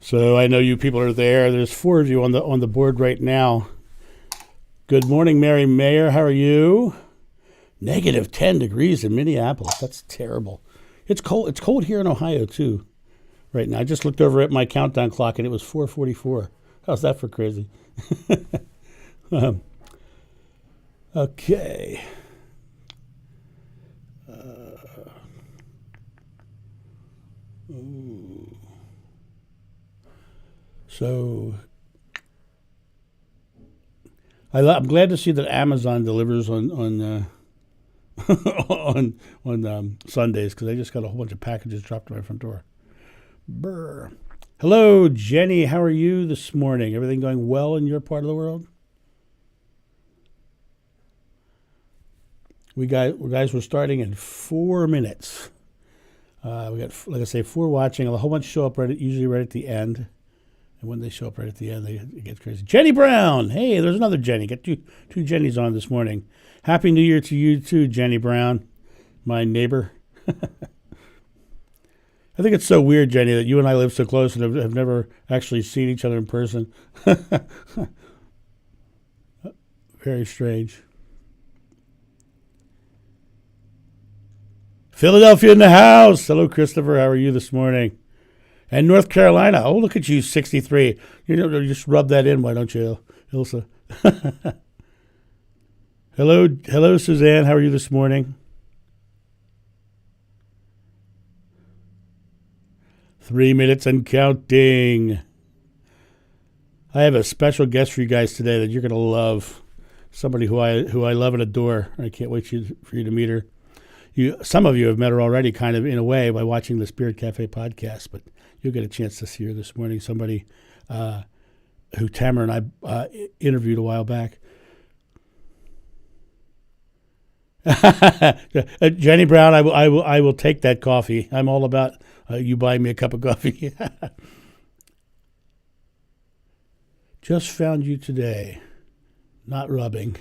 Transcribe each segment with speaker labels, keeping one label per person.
Speaker 1: So I know you people are there. There's 4 of you on the board right now. Good morning, Mary Mayer. How are you? Negative 10 degrees in Minneapolis. That's terrible. It's cold. It's cold here in Ohio too. Right now, I just looked over at my countdown clock and it was 4:44. How's that for crazy? Okay. So I'm glad to see that Amazon delivers on on Sundays, because I just got a whole bunch of packages dropped at my front door. Brr. Hello, Jenny. How are you this morning? Everything going well in your part of the world? We're starting in 4 minutes. We got, like I say, 4 watching. A whole bunch show up usually right at the end. And when they show up right at the end, it gets crazy. Jenny Brown. Hey, there's another Jenny. Got two Jennys on this morning. Happy New Year to you too, Jenny Brown, my neighbor. I think it's so weird, Jenny, that you and I live so close and have never actually seen each other in person. Very strange. Philadelphia in the house. Hello, Christopher. How are you this morning? And North Carolina. Oh, look at you, 63. You just rub that in, why don't you, Ilsa? Hello, Suzanne. How are you this morning? 3 minutes and counting. I have a special guest for you guys today that you're going to love. Somebody who I love and adore. I can't wait for you to meet her. Some of you have met her already, kind of in a way, by watching the Spirit Cafe podcast, but you'll get a chance to see her this morning. Somebody who Tamara and I interviewed a while back. Jenny Brown, I will take that coffee. I'm all about you buying me a cup of coffee. Just found you today. Not rubbing.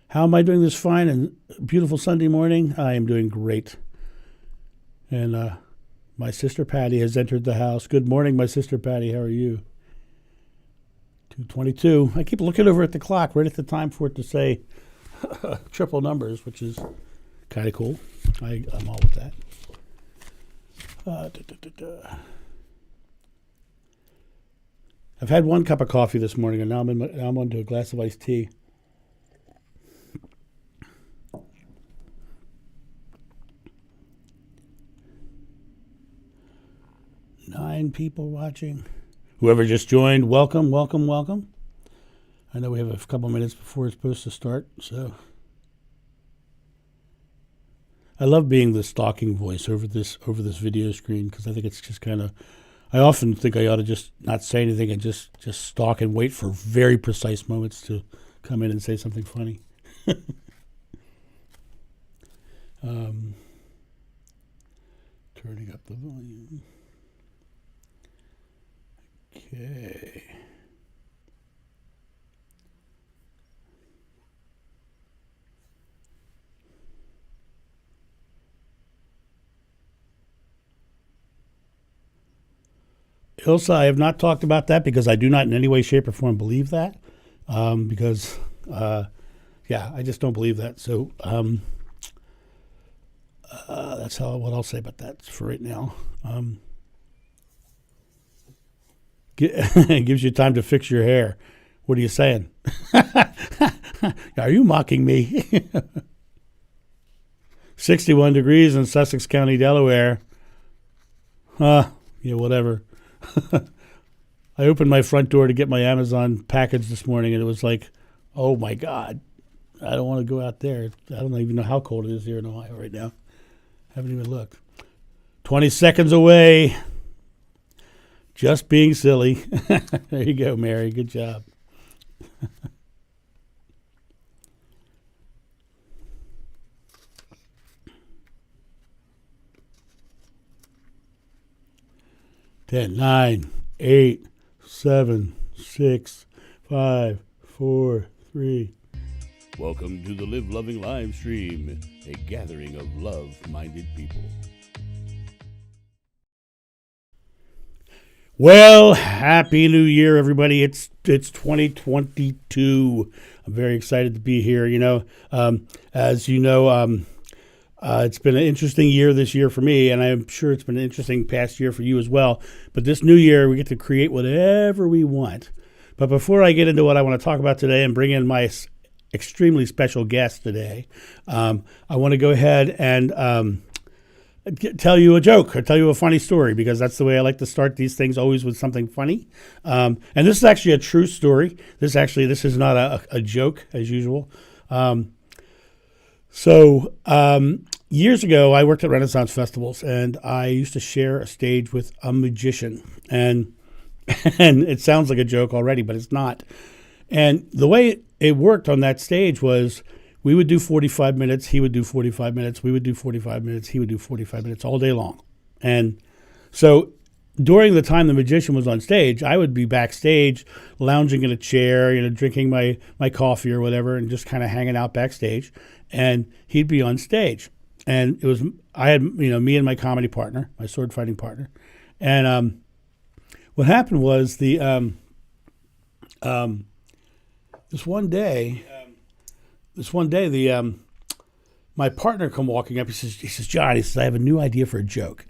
Speaker 1: How am I doing this fine and beautiful Sunday morning? I am doing great. And my sister Patty has entered the house. Good morning, my sister Patty. How are you? 2:22. I keep looking over at the clock right at the time for it to say triple numbers, which is kind of cool. I'm all with that. I've had 1 cup of coffee this morning, and now I'm on to a glass of iced tea. Nine people watching. Whoever just joined, welcome, welcome, welcome. I know we have a couple minutes before it's supposed to start, so I love being the stalking voice over this video screen, because I think it's just kind of. I often think I ought to just not say anything and just stalk and wait for very precise moments to come in and say something funny. Turning up the volume. Okay. Ilsa, I have not talked about that because I do not in any way, shape, or form believe that. Because, I just don't believe that. So that's what I'll say about that for right now. It gives you time to fix your hair. What are you saying? Are you mocking me? 61 degrees in Sussex County, Delaware. Yeah, whatever. I opened my front door to get my Amazon package this morning, and it was like, oh my God, I don't want to go out there. I don't even know how cold it is here in Ohio right now. Haven't even looked. 20 seconds away. Just being silly. There you go, Mary. Good job. Ten, 9, 8, 7, 6, 5, 4, 3, Welcome to the Live Loving live stream, a gathering of love-minded people. Well, Happy New Year, everybody. It's 2022. I'm very excited to be here. As you know, it's been an interesting year this year for me, and I'm sure it's been an interesting past year for you as well. But this new year, we get to create whatever we want. But before I get into what I want to talk about today and bring in my extremely special guest today, I want to go ahead and tell you a joke or tell you a funny story, because that's the way I like to start these things, always with something funny. And this is actually a true story. This is not a joke as usual. Years ago, I worked at Renaissance festivals, and I used to share a stage with a magician. And it sounds like a joke already, but it's not. And the way it worked on that stage was we would do 45 minutes, he would do 45 minutes, we would do 45 minutes, he would do 45 minutes all day long. And so during the time the magician was on stage, I would be backstage lounging in a chair, drinking my coffee or whatever, and just kind of hanging out backstage. And he'd be on stage. And I had me and my comedy partner, my sword fighting partner. And what happened was this one day, my partner come walking up. He says, John, I have a new idea for a joke.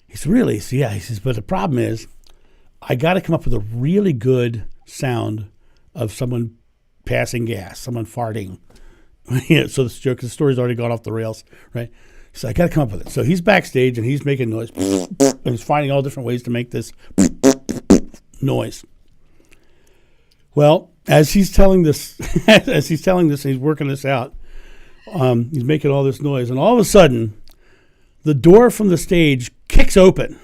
Speaker 1: He said, really? So yeah, he says, but the problem is I got to come up with a really good sound of someone passing gas, someone farting. So the story's already gone off the rails, right? So I got to come up with it. So he's backstage and he's making noise and he's finding all different ways to make this noise. Well, as he's telling this, and he's working this out, he's making all this noise, and all of a sudden, the door from the stage kicks open,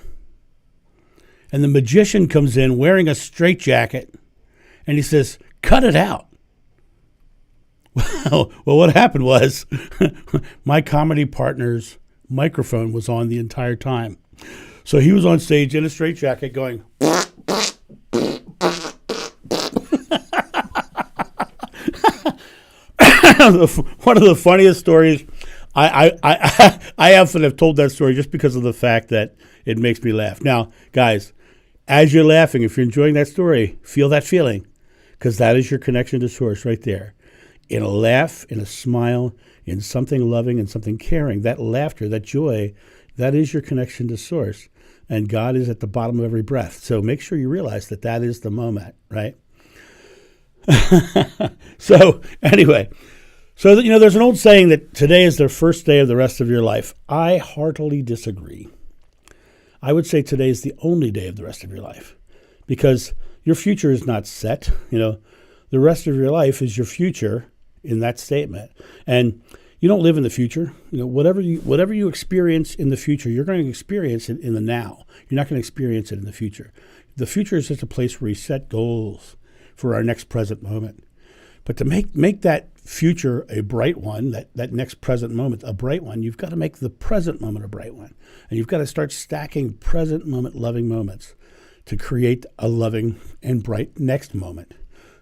Speaker 1: and the magician comes in wearing a straitjacket, and he says, "Cut it out." Well, what happened was my comedy partner's microphone was on the entire time. So he was on stage in a straitjacket going, one of the funniest stories. I often have told that story just because of the fact that it makes me laugh. Now, guys, as you're laughing, if you're enjoying that story, feel that feeling, because that is your connection to source right there. In a laugh, in a smile, in something loving and something caring, that laughter, that joy, that is your connection to source. And God is at the bottom of every breath. So make sure you realize that is the moment, right? So anyway, there's an old saying that today is the first day of the rest of your life. I heartily disagree. I would say today is the only day of the rest of your life, because your future is not set. The rest of your life is your future in that statement. And you don't live in the future. Whatever you experience in the future, you're going to experience it in the now. You're not going to experience it in the future. The future is just a place where we set goals for our next present moment. But to make that future a bright one, that next present moment a bright one, you've got to make the present moment a bright one. And you've got to start stacking present moment loving moments to create a loving and bright next moment.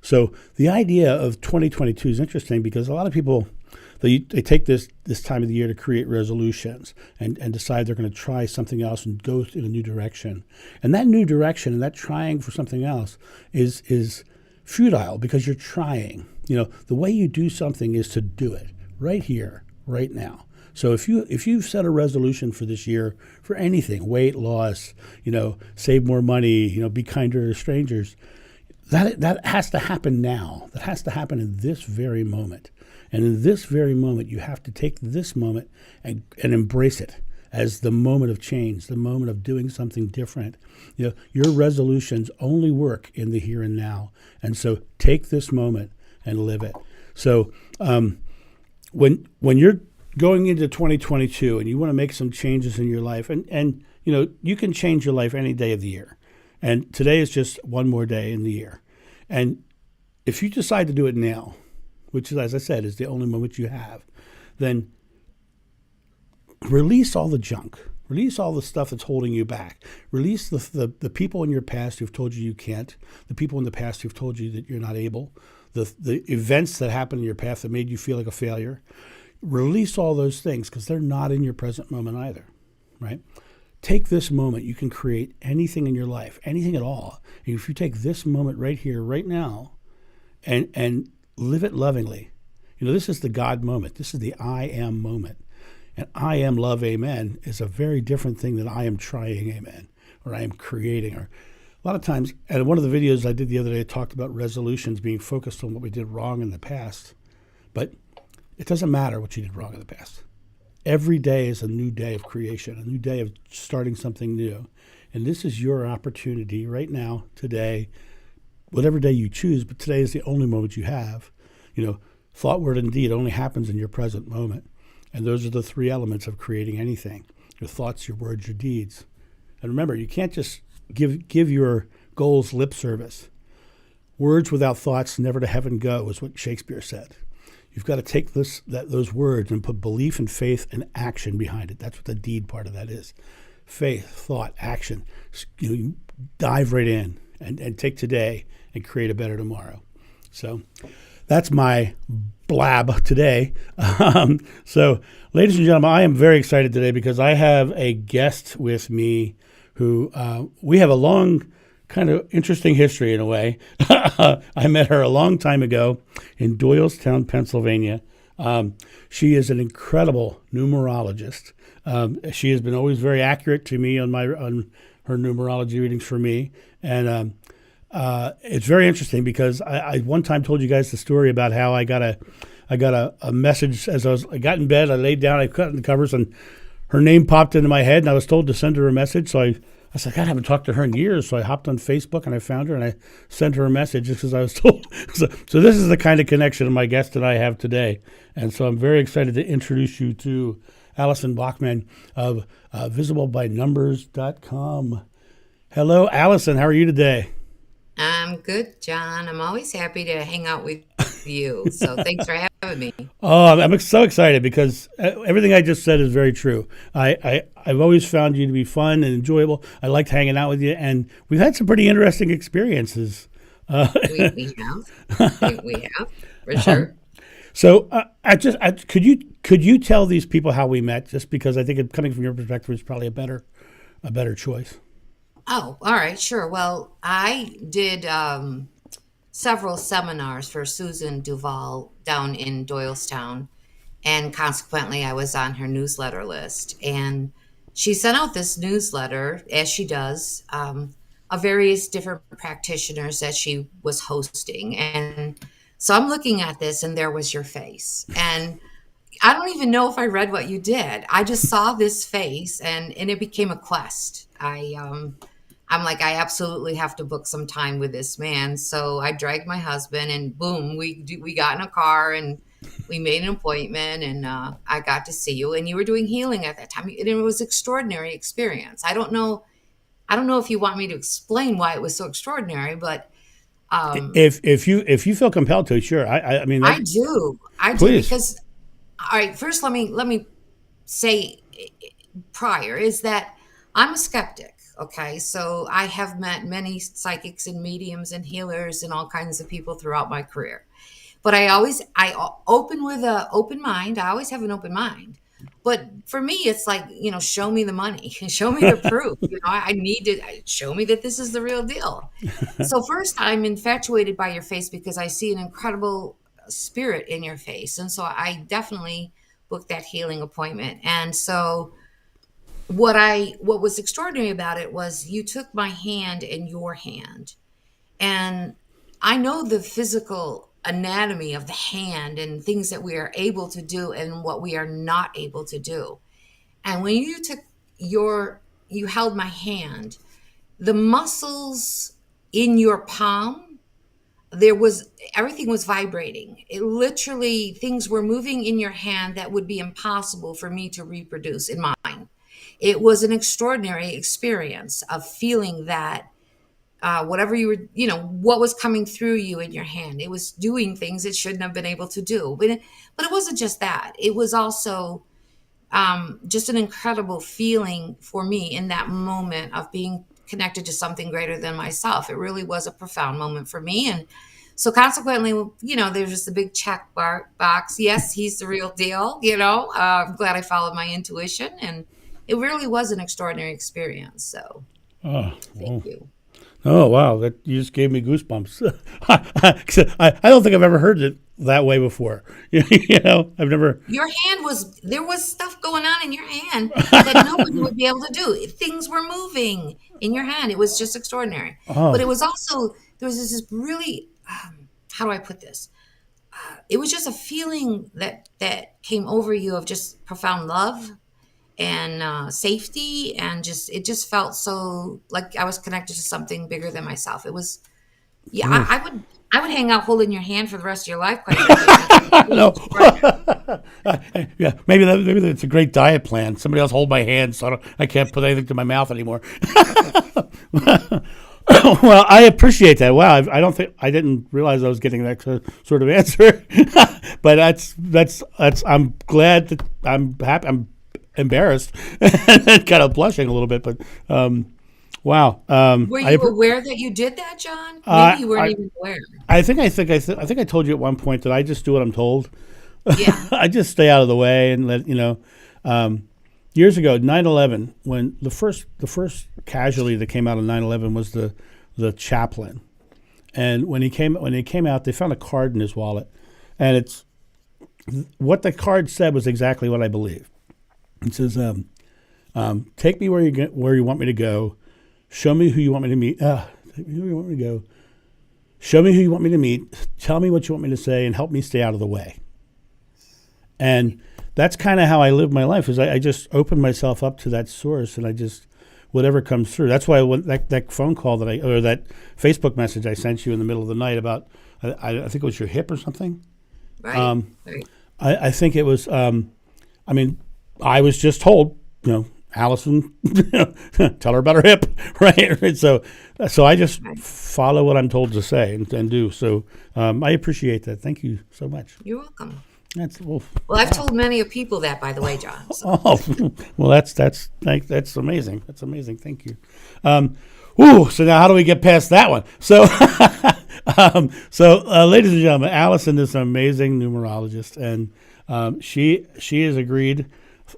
Speaker 1: So the idea of 2022 is interesting, because a lot of people, they take this time of the year to create resolutions and decide they're going to try something else and go in a new direction. And that new direction and that trying for something else is futile, because you're trying. The way you do something is to do it right here, right now. So if you've set a resolution for this year for anything, weight loss, save more money, be kinder to strangers, that has to happen now. That has to happen in this very moment. And in this very moment, you have to take this moment and embrace it as the moment of change, the moment of doing something different. Your resolutions only work in the here and now. And so take this moment and live it. So when you're going into 2022 and you want to make some changes in your life, and you can change your life any day of the year. And today is just one more day in the year. And if you decide to do it now, which, as I said, is the only moment you have, then release all the junk. Release all the stuff that's holding you back. Release the people in your past who've told you you can't, the people in the past who've told you that you're not able, the events that happened in your path that made you feel like a failure. Release all those things because they're not in your present moment either, right? Take this moment. You can create anything in your life, anything at all. And if you take this moment right here, right now, and live it lovingly. This is the God moment. This is the I am moment. And I am love, amen, is a very different thing than I am trying, amen, or I am creating. Or a lot of times, and one of the videos I did the other day talked about resolutions being focused on what we did wrong in the past. But it doesn't matter what you did wrong in the past. Every day is a new day of creation, a new day of starting something new. And this is your opportunity right now, today, whatever day you choose, but today is the only moment you have. Thought, word, and deed only happens in your present moment. And those are the three elements of creating anything: your thoughts, your words, your deeds. And remember, you can't just give your goals lip service. Words without thoughts never to heaven go, is what Shakespeare said. You've got to take those words and put belief and faith and action behind it. That's what the deed part of that is. Faith, thought, action. You dive right in and take today and create a better tomorrow. So that's my blab today. So, ladies and gentlemen, I am very excited today because I have a guest with me who we have a long, kind of interesting history in a way. I met her a long time ago in Doylestown, Pennsylvania. She is an incredible numerologist. She has been always very accurate to me on her numerology readings for me. And it's very interesting because I one time told you guys the story about how I got a message as I got in bed. I laid down, I cut in the covers, and her name popped into my head, and I was told to send her a message. So I said, God, I haven't talked to her in years. So I hopped on Facebook and I found her and I sent her a message just because I was told. So this is the kind of connection my guest and I have today. And so I'm very excited to introduce you to Allison Bachman of visiblebynumbers.com. Hello, Allison. How are you today?
Speaker 2: I'm good, John. I'm always happy to hang out with you. So thanks for having me.
Speaker 1: Oh, I'm so excited because everything I just said is very true. I've always found you to be fun and enjoyable. I liked hanging out with you, and we've had some pretty interesting experiences.
Speaker 2: We have. We have, for sure.
Speaker 1: So could you tell these people how we met? Just because I think coming from your perspective is probably a better choice.
Speaker 2: Oh, all right, sure. Well, I did several seminars for Susan Duval down in Doylestown, and consequently, I was on her newsletter list. And she sent out this newsletter, as she does, of various different practitioners that she was hosting. And so I'm looking at this, and there was your face. And I don't even know if I read what you did. I just saw this face, and it became a quest. I'm like, I absolutely have to book some time with this man. So I dragged my husband, and boom, we got in a car and we made an appointment, and I got to see you. And you were doing healing at that time, and it was an extraordinary experience. I don't know if you want me to explain why it was so extraordinary, but
Speaker 1: If you feel compelled to, sure. I mean,
Speaker 2: I do
Speaker 1: please.
Speaker 2: because all right. First, let me say prior is that I'm a skeptic. Okay, so I have met many psychics and mediums and healers and all kinds of people throughout my career. But I open with an open mind. I always have an open mind. But for me, it's like, show me the money, show me the proof. I need to show me that this is the real deal. So first, I'm infatuated by your face because I see an incredible spirit in your face, and so I definitely booked that healing appointment. And so what was extraordinary about it was you took my hand in your hand, and I know the physical anatomy of the hand and things that we are able to do and what we are not able to do. And when you held my hand, the muscles in your palm, there was everything was vibrating. It literally, things were moving in your hand that would be impossible for me to reproduce in mine. It was an extraordinary experience of feeling that whatever you were, what was coming through you in your hand, it was doing things it shouldn't have been able to do. But it wasn't just that. It was also just an incredible feeling for me in that moment of being connected to something greater than myself. It really was a profound moment for me. And So consequently, there's just a big box. Yes, he's the real deal. I'm glad I followed my intuition, and it really was an extraordinary experience. So
Speaker 1: Oh,
Speaker 2: thank
Speaker 1: well.
Speaker 2: you.
Speaker 1: Oh wow, that you just gave me goosebumps. I don't think I've ever heard it that way before. I've never.
Speaker 2: Your hand there was stuff going on in your hand that nobody would be able to do. Things were moving in your hand. It was just extraordinary. But it
Speaker 1: Oh,
Speaker 2: was also, there was this really, how do I put this? It was just a feeling that came over you of just profound love and safety, and it just felt so like I was connected to something bigger than myself. It was, yeah, I
Speaker 1: oof.
Speaker 2: would I would hang out holding your hand for the rest of your life, quite frankly. I think it was
Speaker 1: No.
Speaker 2: extraordinary.
Speaker 1: Yeah, maybe that's a great diet plan. Somebody else hold my hand, so I can't put anything to my mouth anymore. Well, I appreciate that. Wow, I didn't realize I was getting that sort of answer. But that's. I'm glad that I'm happy. I'm embarrassed and kind of blushing a little bit. But wow,
Speaker 2: Were you aware that you did that, John? Maybe
Speaker 1: I
Speaker 2: you weren't even aware.
Speaker 1: I think I told you at one point that I just do what I'm told.
Speaker 2: Yeah.
Speaker 1: I just stay out of the way and let years ago, 9/11, when the first casualty that came out of 9/11 was the chaplain, and when he came out, they found a card in his wallet, and it's what the card said was exactly what I believe. It says, "Take me where you want me to go, show me who you want me to meet. Take me where you want me to go, show me who you want me to meet, tell me what you want me to say, and help me stay out of the way." And that's kind of how I live my life. Is I just open myself up to that source, and I just whatever comes through. That's why that phone call or that Facebook message I sent you in the middle of the night about I think it was your hip or something.
Speaker 2: Right.
Speaker 1: Um,
Speaker 2: Right.
Speaker 1: I think it was. I mean, I was just told, Allison, tell her about her hip, right? Right. So I just
Speaker 2: Right.
Speaker 1: follow what I'm told to say and do. So I appreciate that. Thank you so much.
Speaker 2: You're welcome.
Speaker 1: That's wolf.
Speaker 2: Well, I've told many of people that, by the way, John. So
Speaker 1: Oh, well, that's amazing. That's amazing. Thank you. So now how do we get past that one? Ladies and gentlemen, Allison is an amazing numerologist, and she has agreed,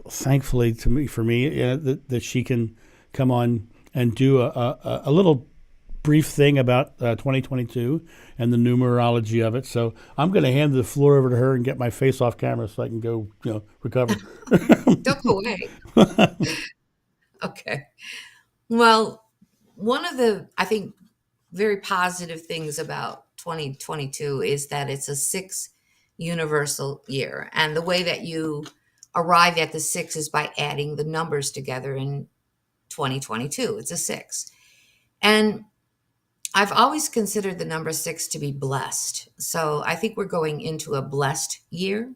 Speaker 1: thankfully for me, that she can come on and do a little brief thing about 2022 and the numerology of it. So I'm going to hand the floor over to her and get my face off camera so I can go, recover.
Speaker 2: don't go away. Okay. Well, one of the, I think, very positive things about 2022 is that it's a six universal year. And the way that you arrive at the six is by adding the numbers together in 2022. It's a six. And I've always considered the number six to be blessed. So I think we're going into a blessed year.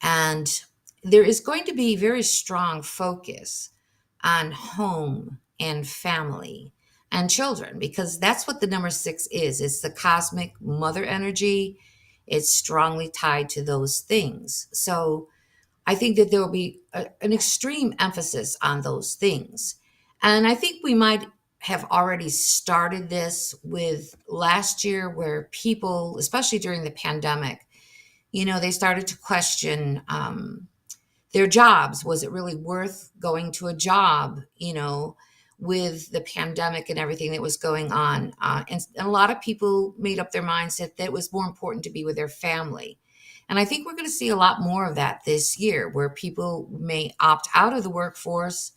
Speaker 2: And there is going to be very strong focus on home and family and children, because that's what the number six is. It's the cosmic mother energy. It's strongly tied to those things. So I think that there will be an extreme emphasis on those things. And I think we might have already started this with last year, where people, especially during the pandemic, they started to question their jobs. Was it really worth going to a job, with the pandemic and everything that was going on? And a lot of people made up their mindset that it was more important to be with their family. And I think we're going to see a lot more of that this year, where people may opt out of the workforce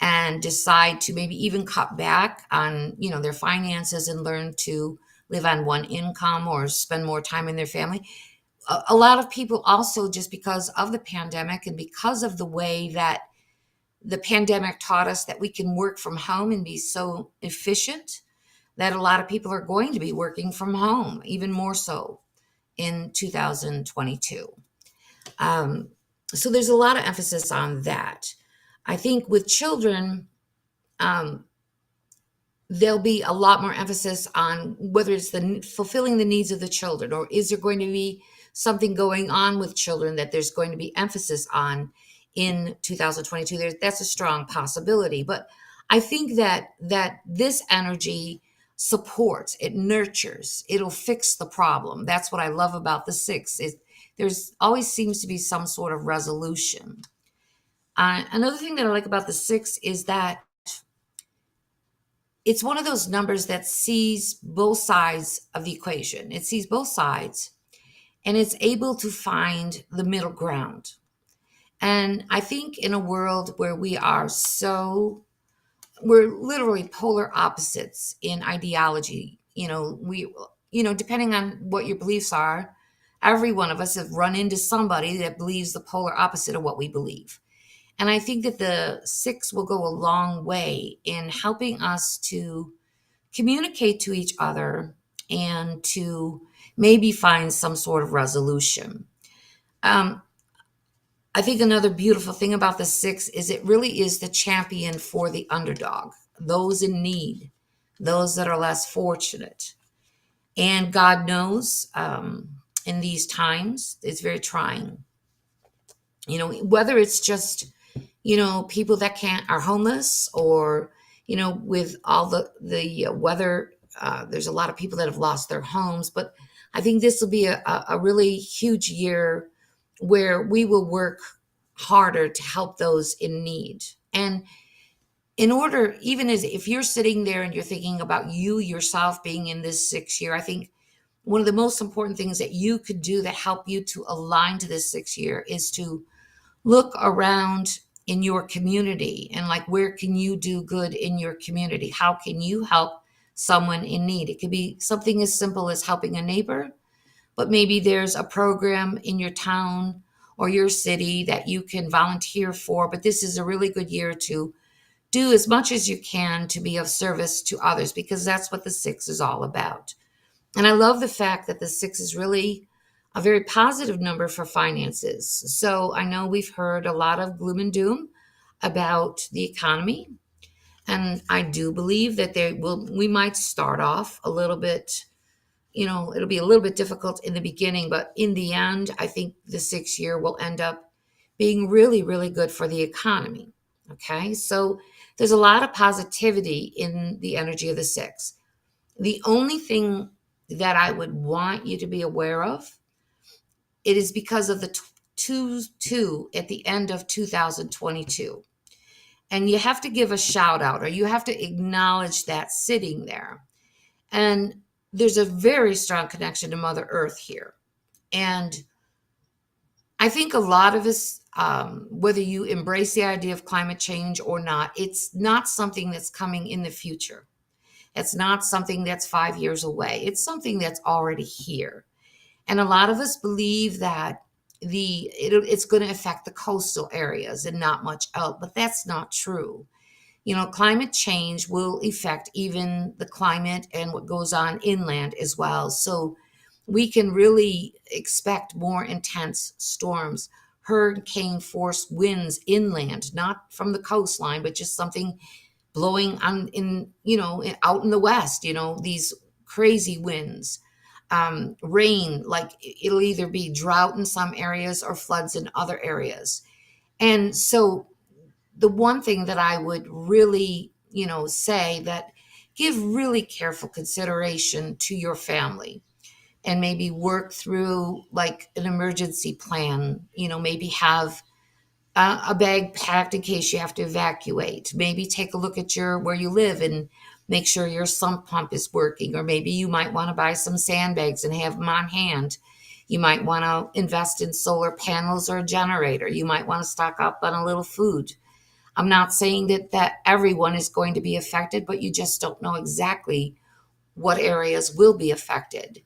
Speaker 2: and decide to maybe even cut back on, their finances and learn to live on one income or spend more time in their family. A lot of people also, just because of the pandemic and because of the way that the pandemic taught us that we can work from home and be so efficient, that a lot of people are going to be working from home, even more so in 2022. Um, so there's a lot of emphasis on that. I think with children, um, there'll be a lot more emphasis on whether it's fulfilling the needs of the children, or is there going to be something going on with children that there's going to be emphasis on in 2022. That's a strong possibility. But I think that this energy supports, it nurtures, it'll fix the problem. That's what I love about the six. There's always seems to be some sort of resolution. Another thing that I like about the six is that it's one of those numbers that sees both sides of the equation. It sees both sides and it's able to find the middle ground. And I think in a world where we're literally polar opposites in ideology. Depending on what your beliefs are, every one of us have run into somebody that believes the polar opposite of what we believe. And I think that the six will go a long way in helping us to communicate to each other and to maybe find some sort of resolution. Um, I think another beautiful thing about the six is it really is the champion for the underdog, those in need, those that are less fortunate. And God knows in these times, it's very trying. Whether it's just, people that are homeless or, with all the weather, there's a lot of people that have lost their homes. But I think this will be a really huge year where we will work harder to help those in need. And in order, even as if you're sitting there and you're thinking about you yourself being in this 6 year, I think one of the most important things that you could do that help you to align to this 6 year is to look around in your community and like, where can you do good in your community? How can you help someone in need? It could be something as simple as helping a neighbor, but maybe there's a program in your town or your city that you can volunteer for. But this is a really good year to do as much as you can to be of service to others, because that's what the six is all about. And I love the fact that the six is really a very positive number for finances. So I know we've heard a lot of gloom and doom about the economy. And I do believe that we might start off a little bit, it'll be a little bit difficult in the beginning, but in the end, I think the 6 year will end up being really, really good for the economy. Okay. So there's a lot of positivity in the energy of the six. The only thing that I would want you to be aware of, it is because of the 2 at the end of 2022. And you have to give a shout out, or you have to acknowledge that sitting there. And there's a very strong connection to Mother Earth here. And I think a lot of us, whether you embrace the idea of climate change or not, it's not something that's coming in the future. It's not something that's 5 years away. It's something that's already here. And a lot of us believe that it's going to affect the coastal areas and not much else, but that's not true. Climate change will affect even the climate and what goes on inland as well. So we can really expect more intense storms, hurricane force winds inland, not from the coastline, but just something blowing out in the west, these crazy winds, rain, like it'll either be drought in some areas or floods in other areas. And so the one thing that I would really, say that give really careful consideration to your family and maybe work through like an emergency plan, maybe have a bag packed in case you have to evacuate. Maybe take a look at where you live and make sure your sump pump is working. Or maybe you might want to buy some sandbags and have them on hand. You might want to invest in solar panels or a generator. You might want to stock up on a little food. I'm not saying that everyone is going to be affected, but you just don't know exactly what areas will be affected.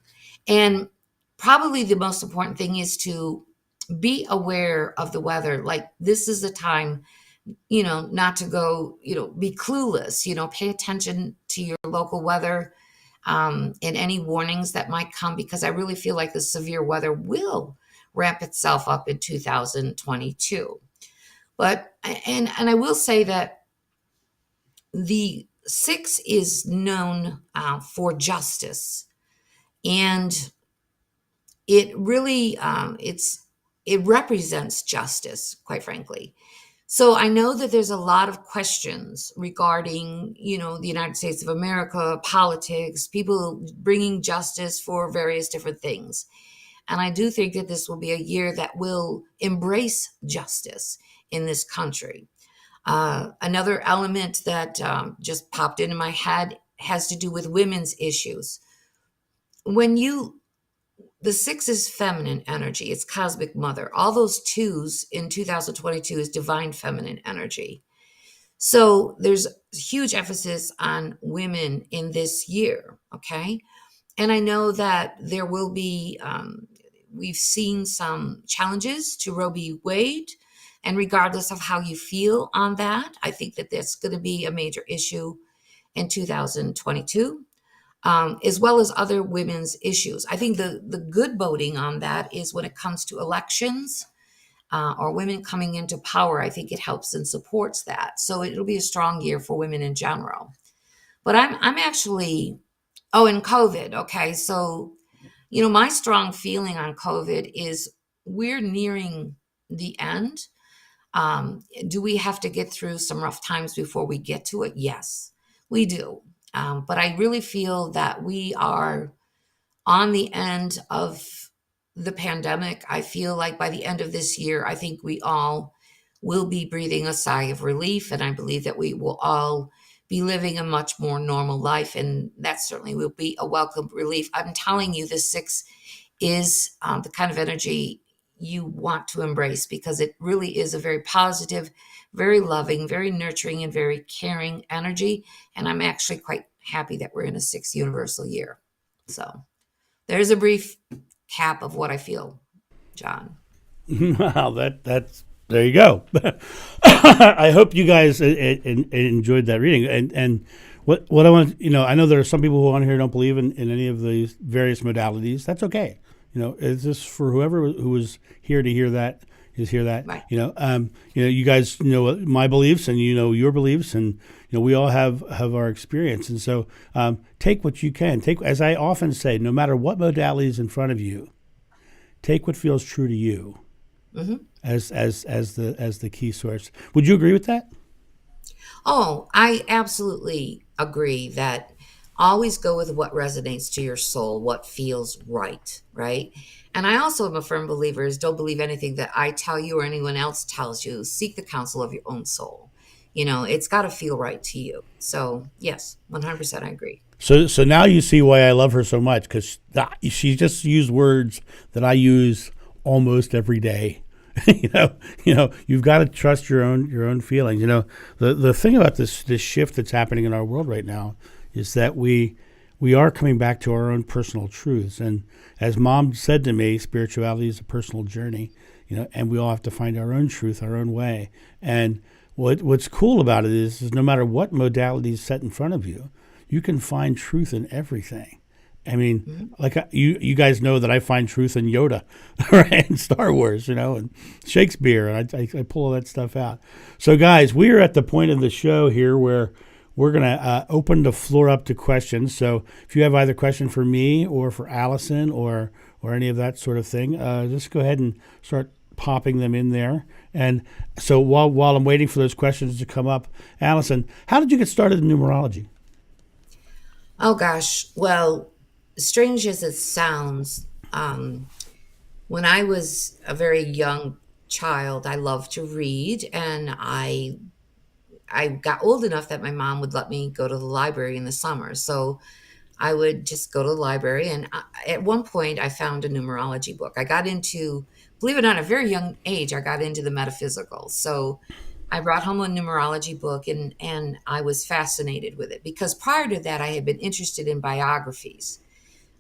Speaker 2: And probably the most important thing is to be aware of the weather. Like, this is the time, not to go, be clueless, pay attention to your local weather, and any warnings that might come, because I really feel like the severe weather will ramp itself up in 2022. But, and I will say that the six is known for justice, and it really, it represents justice, quite frankly. So I know that there's a lot of questions regarding, the United States of America, politics, people bringing justice for various different things. And I do think that this will be a year that will embrace justice in this country. Another element that just popped into my head has to do with women's issues. When the six is feminine energy, it's cosmic mother. All those twos in 2022 is divine feminine energy. So there's huge emphasis on women in this year, okay? And I know that there will be, we've seen some challenges to Roe v. Wade. And regardless of how you feel on that, I think that that's going to be a major issue in 2022, as well as other women's issues. I think the good voting on that is when it comes to elections or women coming into power. I think it helps and supports that. So it'll be a strong year for women in general. But I'm actually, oh, and COVID. Okay, so my strong feeling on COVID is we're nearing the end. Do we have to get through some rough times before we get to it? Yes, we do. But I really feel that we are on the end of the pandemic. I feel like by the end of this year, I think we all will be breathing a sigh of relief. And I believe that we will all be living a much more normal life. And that certainly will be a welcome relief. I'm telling you, the six is the kind of energy you want to embrace because it really is a very positive, very loving, very nurturing, and very caring energy. And I'm actually quite happy that we're in a sixth universal year. So there's a brief cap of what I feel, John.
Speaker 1: Wow, that's there you go. I hope you guys enjoyed that reading. And what I want, I know there are some people who on here don't believe in any of these various modalities. That's okay. It's just for whoever who is here to hear that is hear that.
Speaker 2: Right.
Speaker 1: You guys know my beliefs and your beliefs, and we all have our experience. And so take what you can. Take, as I often say, no matter what modality is in front of you, take what feels true to you. Mm-hmm. as the key source. Would you agree with that?
Speaker 2: Oh, I absolutely agree that always go with what resonates to your soul, what feels right, right? And I also am a firm believer is don't believe anything that I tell you or anyone else tells you. Seek the counsel of your own soul. It's got to feel right to you. So, yes, 100% I agree.
Speaker 1: So now you see why I love her so much, because she just used words that I use almost every day. You've got to trust your own feelings. The thing about this shift that's happening in our world right now is that we are coming back to our own personal truths. And as Mom said to me, spirituality is a personal journey. And we all have to find our own truth, our own way. And what's cool about it is no matter what modality is set in front of you, you can find truth in everything. I mean, mm-hmm. Like you guys know that I find truth in Yoda, right? And Star Wars, and Shakespeare, and I pull all that stuff out. So, guys, we are at the point of the show here where we're going to open the floor up to questions. So, if you have either a question for me or for Allison or any of that sort of thing, just go ahead and start popping them in there. And so, while I'm waiting for those questions to come up, Allison, how did you get started in numerology?
Speaker 2: Oh gosh, well, strange as it sounds, when I was a very young child, I loved to read, and I got old enough that my mom would let me go to the library in the summer. So I would just go to the library, and at one point, I found a numerology book. I got into, believe it or not, at a very young age, I got into the metaphysical. So I brought home a numerology book, and I was fascinated with it because prior to that, I had been interested in biographies.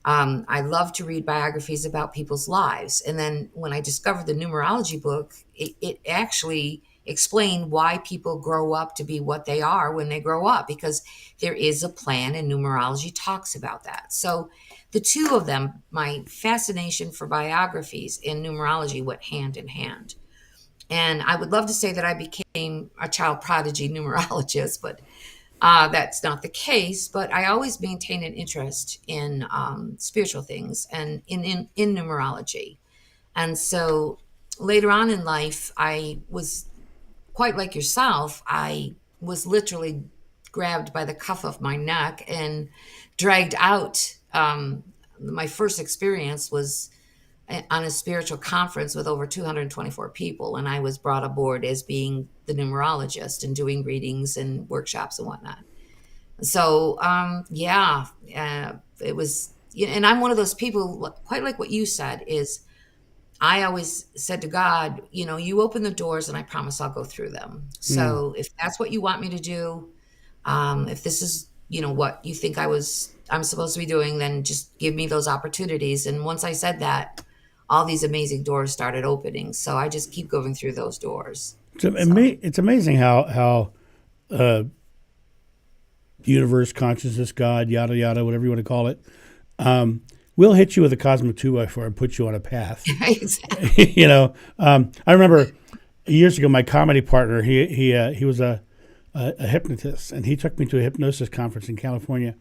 Speaker 2: I love to read biographies about people's lives. And then when I discovered the numerology book, it actually explained why people grow up to be what they are when they grow up, because there is a plan, and numerology talks about that. So the two of them, my fascination for biographies and numerology, went hand in hand. And I would love to say that I became a child prodigy numerologist, but that's not the case. But I always maintain an interest in spiritual things and in numerology. And so later on in life, I was quite like yourself, I was literally grabbed by the cuff of my neck and dragged out. My first experience was on a spiritual conference with over 224 people, and I was brought aboard as being the numerologist and doing readings and workshops and whatnot. So, yeah, it was, and I'm one of those people, quite like what you said, is I always said to God, you open the doors and I promise I'll go through them.
Speaker 1: Mm.
Speaker 2: So if that's what you want me to do, if this is, what you think I'm supposed to be doing, then just give me those opportunities. And once I said that, all these amazing doors started opening. So I just keep going through those doors. So,
Speaker 1: It's amazing how uh, universe, consciousness, God, yada yada, whatever you want to call it, will hit you with a cosmic 2x4 and put you on a path.
Speaker 2: exactly.
Speaker 1: I remember years ago, my comedy partner, he was a hypnotist, and he took me to a hypnosis conference in California.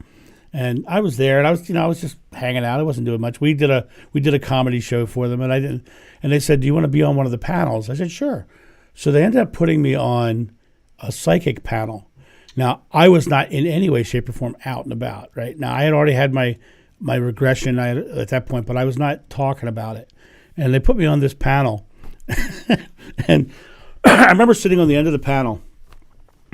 Speaker 1: And I was there, and I was just hanging out. I wasn't doing much. We did a comedy show for them, and I didn't. And they said, "Do you want to be on one of the panels?" I said, "Sure." So they ended up putting me on a psychic panel. Now I was not in any way, shape, or form out and about. Right now, I had already had my regression at that point, but I was not talking about it. And they put me on this panel, and I remember sitting on the end of the panel,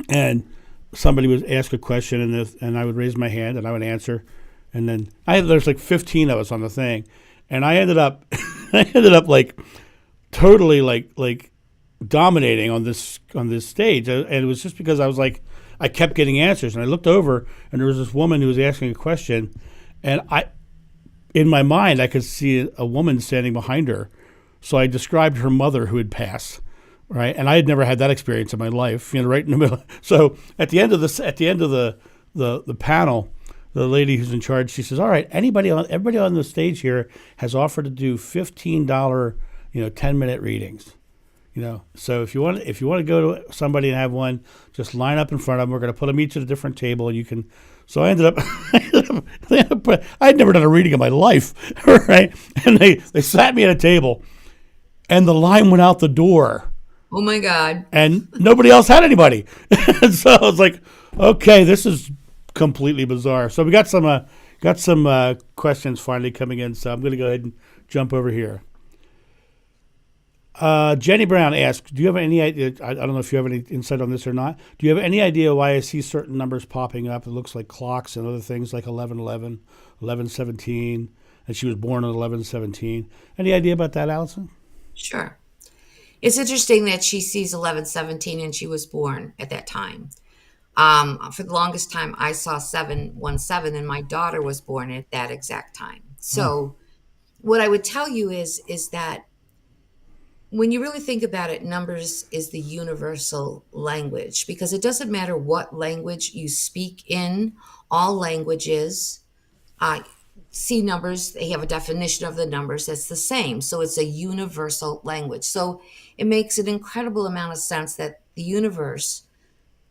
Speaker 1: and somebody would ask a question, and I would raise my hand and I would answer, and then there's like 15 of us on the thing, and I ended up like totally like dominating on this stage, and it was just because I kept getting answers, and I looked over and there was this woman who was asking a question, and in my mind I could see a woman standing behind her, so I described her mother who had passed. Right, and I had never had that experience in my life. Right in the middle. So at the end of the panel, the lady who's in charge, she says, "All right, everybody on the stage here has offered to do $15, 10-minute readings. So if you want to go to somebody and have one, just line up in front of them. We're going to put them each at a different table, and you can." So I ended up, I had never done a reading in my life, right? And they sat me at a table, and the line went out the door.
Speaker 2: Oh my God.
Speaker 1: And nobody else had anybody. And so I was like, okay, this is completely bizarre. So we got some questions finally coming in. So I'm going to go ahead and jump over here. Jenny Brown asks, do you have any idea? I don't know if you have any insight on this or not. Do you have any idea why I see certain numbers popping up? It looks like clocks and other things like 1111, 1117, and she was born on 1117. Any idea about that, Allison?
Speaker 2: Sure. It's interesting that she sees 1117 and she was born at that time. For the longest time, I saw 717 and my daughter was born at that exact time. So what I would tell you is that when you really think about it, numbers is the universal language, because it doesn't matter what language you speak in, all languages see numbers, they have a definition of the numbers that's the same. So it's a universal language. So it makes an incredible amount of sense that the universe,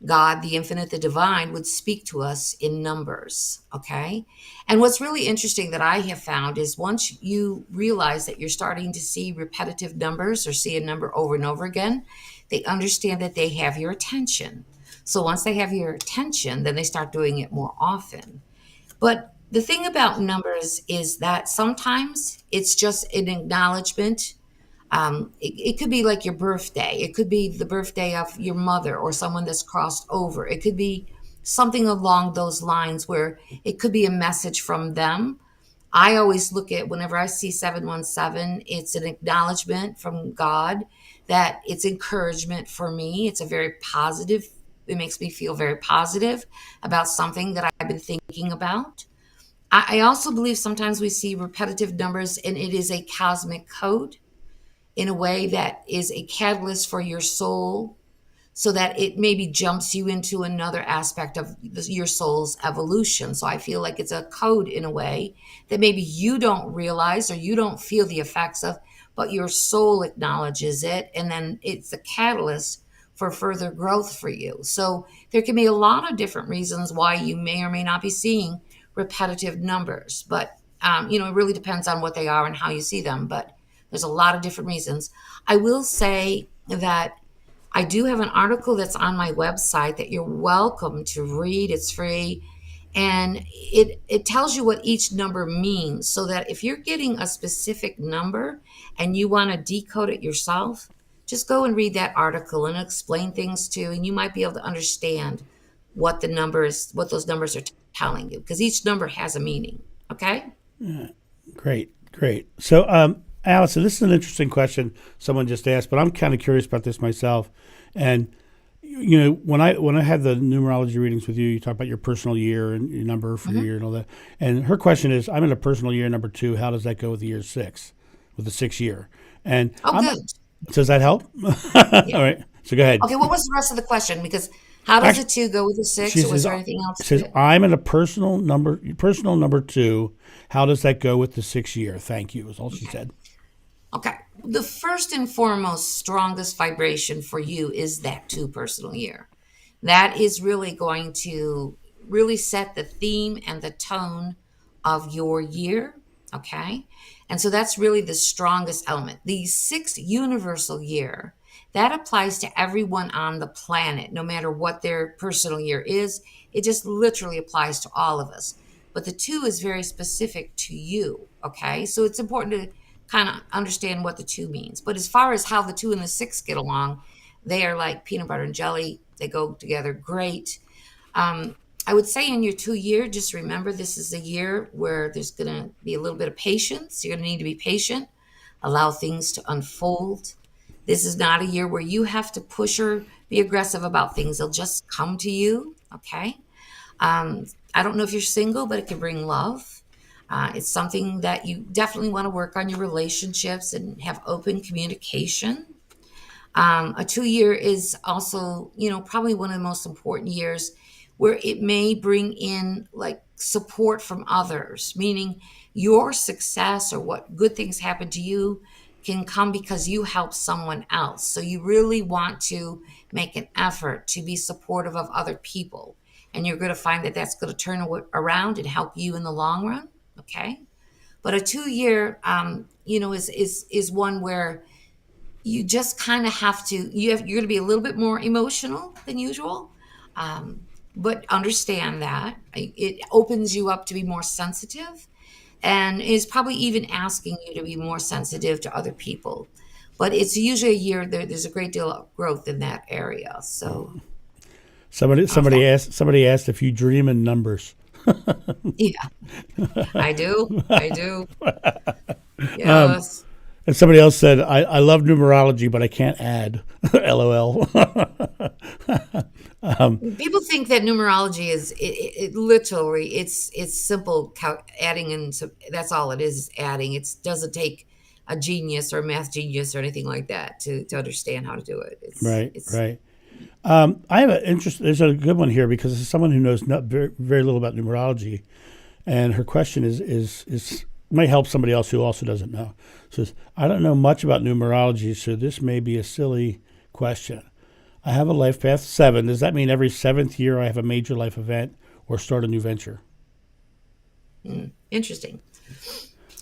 Speaker 2: God, the infinite, the divine, would speak to us in numbers. Okay. And what's really interesting that I have found is once you realize that you're starting to see repetitive numbers or see a number over and over again, they understand that they have your attention. So once they have your attention, then they start doing it more often. But the thing about numbers is that sometimes it's just an acknowledgement. It could be like your birthday. It could be the birthday of your mother or someone that's crossed over. It could be something along those lines where it could be a message from them. I always look at whenever I see 717, it's an acknowledgement from God that it's encouragement for me. It's a very positive, it makes me feel very positive about something that I've been thinking about. I also believe sometimes we see repetitive numbers and it is a cosmic code in a way that is a catalyst for your soul so that it maybe jumps you into another aspect of your soul's evolution. So I feel like it's a code in a way that maybe you don't realize or you don't feel the effects of, but your soul acknowledges it. And then it's a catalyst for further growth for you. So there can be a lot of different reasons why you may or may not be seeing repetitive numbers, but it really depends on what they are and how you see them. But there's a lot of different reasons. I will say that I do have an article that's on my website that you're welcome to read. It's free. And it tells you what each number means, so that if you're getting a specific number and you want to decode it yourself, just go and read that article and explain things to, and you might be able to understand what those numbers are telling you, because each number has a meaning. Okay.
Speaker 1: Great, great. So, Allison, this is an interesting question someone just asked, but I'm kind of curious about this myself. And when I had the numerology readings with you, you talk about your personal year and your number for your
Speaker 2: Hmm.
Speaker 1: year and all that. And her question is, I'm in a personal year number 2. How does that go with the year 6, with the 6 year? And
Speaker 2: Oh,
Speaker 1: I'm
Speaker 2: good.
Speaker 1: does that help?
Speaker 2: Yeah.
Speaker 1: All right. So go ahead.
Speaker 2: Okay. What was the rest of the question? Because how does the
Speaker 1: Actually,
Speaker 2: two go with the
Speaker 1: she
Speaker 2: six, or was
Speaker 1: says,
Speaker 2: there anything else to
Speaker 1: says
Speaker 2: it?
Speaker 1: I'm in a personal number 2. How does that go with the 6 year? Thank you. Is all she
Speaker 2: Okay.
Speaker 1: said.
Speaker 2: Okay. The first and foremost, strongest vibration for you is that two personal year. That is really going to really set the theme and the tone of your year. Okay. And so that's really the strongest element. The sixth universal year, that applies to everyone on the planet, no matter what their personal year is. It just literally applies to all of us. But the two is very specific to you. Okay. So it's important to kind of understand what the two means. But as far as how the two and the six get along, they are like peanut butter and jelly. They go together great. Um, I would say in your 2 year, just remember this is a year where there's going to be a little bit of patience. You're going to need to be patient, allow things to unfold. This is not a year where you have to push or be aggressive about things. They'll just come to you. Okay. Um, I don't know if you're single, but it can bring love. It's something that you definitely want to work on your relationships and have open communication. A 2 year is also, probably one of the most important years, where it may bring in like support from others, meaning your success or what good things happen to you can come because you help someone else. So you really want to make an effort to be supportive of other people. And you're going to find that that's going to turn around and help you in the long run. Okay. But a 2 year, is one where you just kind of have to you're going to be a little bit more emotional than usual, um, but understand that it opens you up to be more sensitive, and is probably even asking you to be more sensitive to other people. But it's usually a year there's a great deal of growth in that area. So
Speaker 1: Somebody
Speaker 2: if
Speaker 1: somebody
Speaker 2: that
Speaker 1: asked somebody asked if you dream in numbers.
Speaker 2: yeah, I do.
Speaker 1: Um,
Speaker 2: Yes.
Speaker 1: and somebody else said, I love numerology, but I can't add. LOL.
Speaker 2: People think that numerology is it literally it's simple adding, and so that's all it is adding. It doesn't take a genius or a math genius or anything like that to understand how to do it. It's
Speaker 1: Right,
Speaker 2: it's
Speaker 1: right. I have an interest. There's a good one here because it's someone who knows not very little about numerology, and her question is might help somebody else who also doesn't know. Says, I don't know much about numerology, so this may be a silly question. I have a life path 7. Does that mean every 7th year I have a major life event or start a new venture?
Speaker 2: interesting.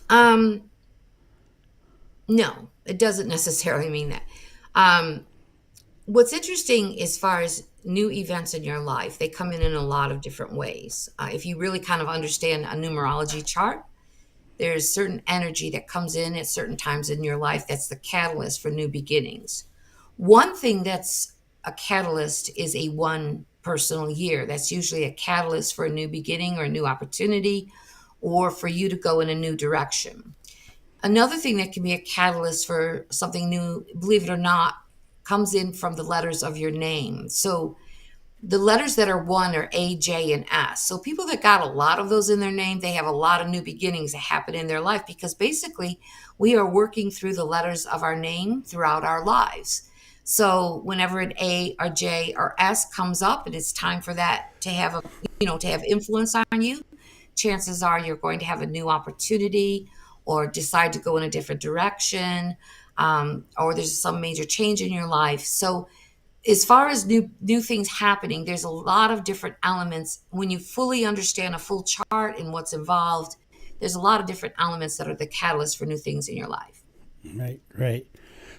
Speaker 2: Um, no, it doesn't necessarily mean that. Um, what's interesting as far as new events in your life, they come in a lot of different ways. If you really kind of understand a numerology chart, there's certain energy that comes in at certain times in your life that's the catalyst for new beginnings. One thing that's a catalyst is a one personal year. That's usually a catalyst for a new beginning or a new opportunity, or for you to go in a new direction. Another thing that can be a catalyst for something new, believe it or not, comes in from the letters of your name. So the letters that are one are A, J, and S. So people that got a lot of those in their name, they have a lot of new beginnings that happen in their life, because basically we are working through the letters of our name throughout our lives. So whenever an A or J or S comes up and it's time for that to have to have influence on you, chances are you're going to have a new opportunity or decide to go in a different direction, or there's some major change in your life. So as far as new things happening, there's a lot of different elements. When you fully understand a full chart and what's involved, there's a lot of different elements that are the catalyst for new things in your life.
Speaker 1: Right, right.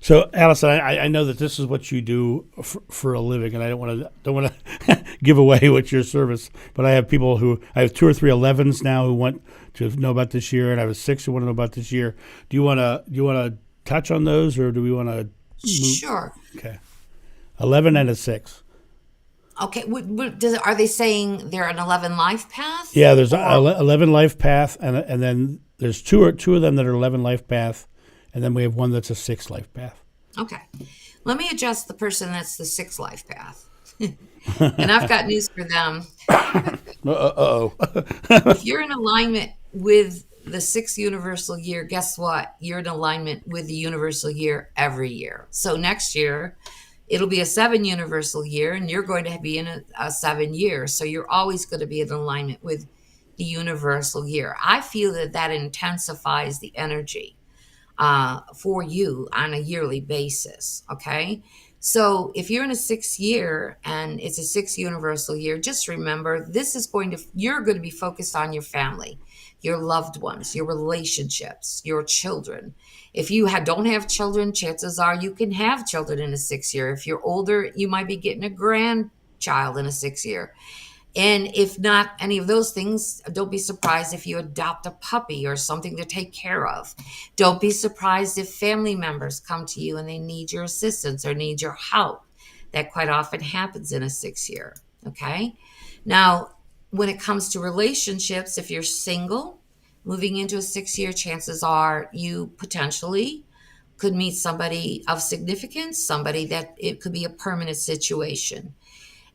Speaker 1: So, Allison, I know that this is what you do for a living, and I don't want to give away what your service. But I have two or three 11s now who want to know about this year, and I have a 6 who want to know about this year. Do you want to touch on those, or do we want to move?
Speaker 2: Sure.
Speaker 1: Okay, 11 and a 6.
Speaker 2: Okay. Are they saying they're an 11 life path?
Speaker 1: Yeah, there's a
Speaker 2: Or
Speaker 1: 11 life path, and then there's two of them that are 11 life path, and then we have one that's a 6 life path.
Speaker 2: okay. Let me adjust the person that's the 6 life path. And I've got news for them.
Speaker 1: Oh.
Speaker 2: If you're in alignment with the 6th universal year, guess what? You're in alignment with the universal year every year. So next year, it'll be a 7 universal year, and you're going to be in a 7 year. So you're always going to be in alignment with the universal year. I feel that that intensifies the energy for you on a yearly basis. Okay. So if you're in a 6th year and it's a 6th universal year, just remember you're going to be focused on your family, your loved ones, your relationships, your children. If you don't have children, chances are you can have children in a 6th year. If you're older, you might be getting a grandchild in a 6th year. And if not any of those things, don't be surprised if you adopt a puppy or something to take care of. Don't be surprised if family members come to you and they need your assistance or need your help. That quite often happens in a 6th year. Okay. Now, when it comes to relationships, if you're single, moving into a 6th year, chances are you potentially could meet somebody of significance, somebody that it could be a permanent situation.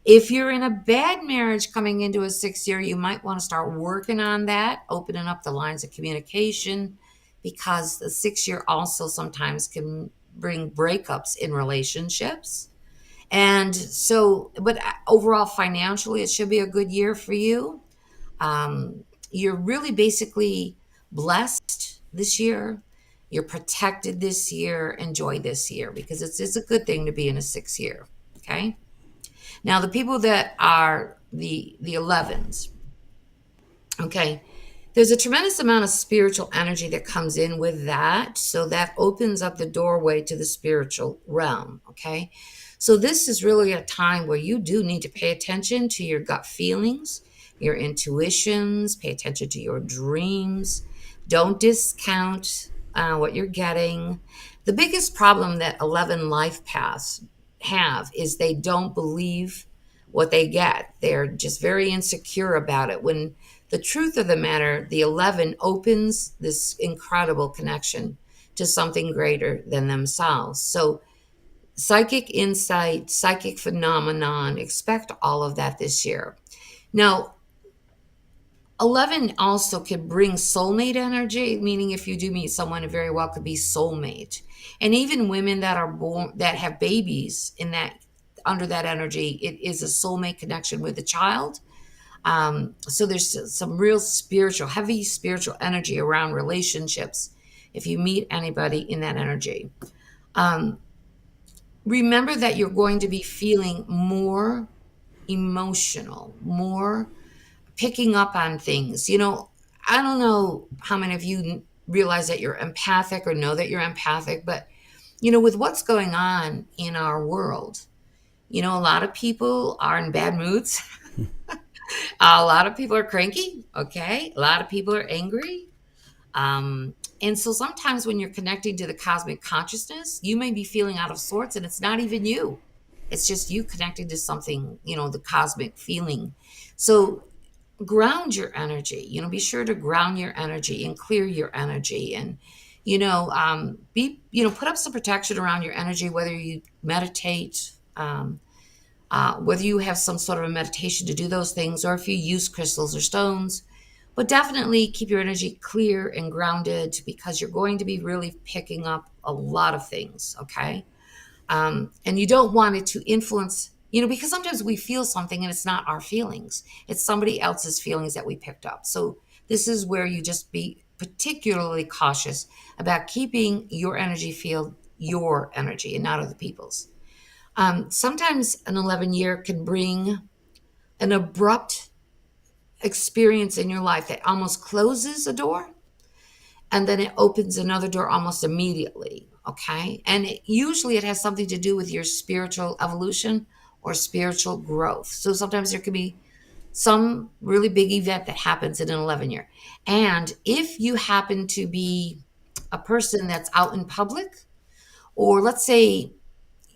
Speaker 2: If you're in a bad marriage coming into a 6th year, you might want to start working on that, opening up the lines of communication, because the 6th year also sometimes can bring breakups in relationships. And so, but overall, financially, it should be a good year for you. You're really basically blessed this year. You're protected this year. Enjoy this year because it's a good thing to be in a 6th year. Okay. Now, the people that are the 11s, okay, there's a tremendous amount of spiritual energy that comes in with that. So that opens up the doorway to the spiritual realm, okay? So this is really a time where you do need to pay attention to your gut feelings, your intuitions, pay attention to your dreams. Don't discount what you're getting. The biggest problem that 11 life paths have is they don't believe what they get. They're just very insecure about it. When the truth of the matter, the 11 opens this incredible connection to something greater than themselves. So, psychic insight, psychic phenomenon, expect all of that this year. Now, 11 also could bring soulmate energy, meaning if you do meet someone, it very well could be soulmate. And even women that are born, that have babies in that, under that energy, it is a soulmate connection with the child. So there's some real spiritual, heavy spiritual energy around relationships if you meet anybody in that energy. Um, Remember that you're going to be feeling more emotional, more picking up on things. I don't know how many of you realize that you're empathic or know that you're empathic, but with what's going on in our world, a lot of people are in bad moods. A lot of people are cranky. Okay. A lot of people are angry. And so sometimes when you're connecting to the cosmic consciousness, you may be feeling out of sorts and it's not even you. It's just you connecting to something, the cosmic feeling. So ground your energy, be sure to ground your energy and clear your energy and, put up some protection around your energy, whether you meditate, whether you have some sort of a meditation to do those things, or if you use crystals or stones. But definitely keep your energy clear and grounded because you're going to be really picking up a lot of things, okay? And you don't want it to influence, because sometimes we feel something and it's not our feelings. It's somebody else's feelings that we picked up. So this is where you just be particularly cautious about keeping your energy field your energy and not other people's. Sometimes an 11 year can bring an abrupt experience in your life that almost closes a door and then it opens another door almost immediately. Okay. And usually it has something to do with your spiritual evolution or spiritual growth. So sometimes there could be some really big event that happens in an 11 year. And if you happen to be a person that's out in public, or let's say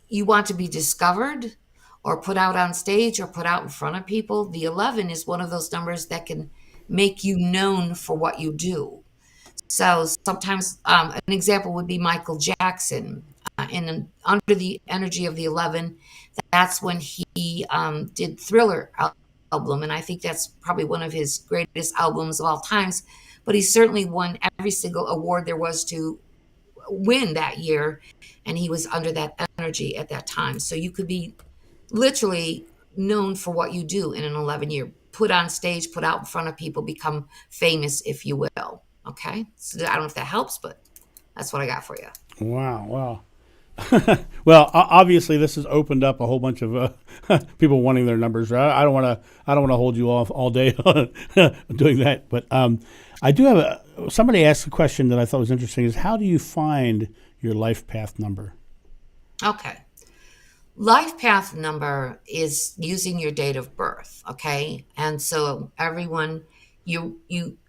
Speaker 2: you want to be discovered or put out on stage or put out in front of people, the 11 is one of those numbers that can make you known for what you do. So sometimes an example would be Michael Jackson. Under the energy of the 11, that's when he did Thriller album. And I think that's probably one of his greatest albums of all times. But he certainly won every single award there was to win that year. And he was under that energy at that time. So you could be literally known for what you do in an 11 year, put on stage, put out in front of people, become famous, if you will. Okay. So I don't know if that helps, but that's what I got for you.
Speaker 1: Wow, wow. Well, obviously, this has opened up a whole bunch of people wanting their numbers. I don't want to. I don't want to hold you off all day doing that. But I do have somebody asked a question that I thought was interesting: is how do you find your life path number?
Speaker 2: Okay. Life path number is using your date of birth, okay? And so everyone, you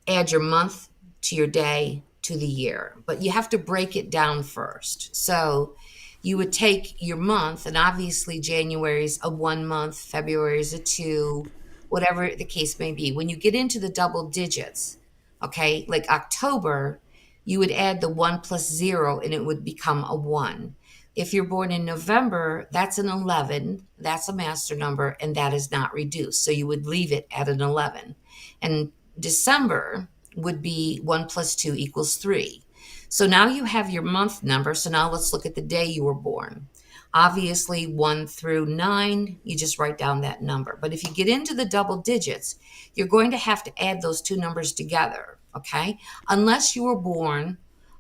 Speaker 2: add your month to your day to the year, but you have to break it down first. So you would take your month, and obviously January's a 1 month, February's a two, whatever the case may be. When you get into the double digits, okay, like October, you would add the 1 plus 0 and it would become a one. If you're born in November, that's an 11. That's a master number, and that is not reduced. So you would leave it at an 11. And December would be 1 plus 2 equals 3. So now you have your month number. So now let's look at the day you were born. Obviously, 1 through 9, you just write down that number. But if you get into the double digits, you're going to have to add those two numbers together, okay? Unless you were born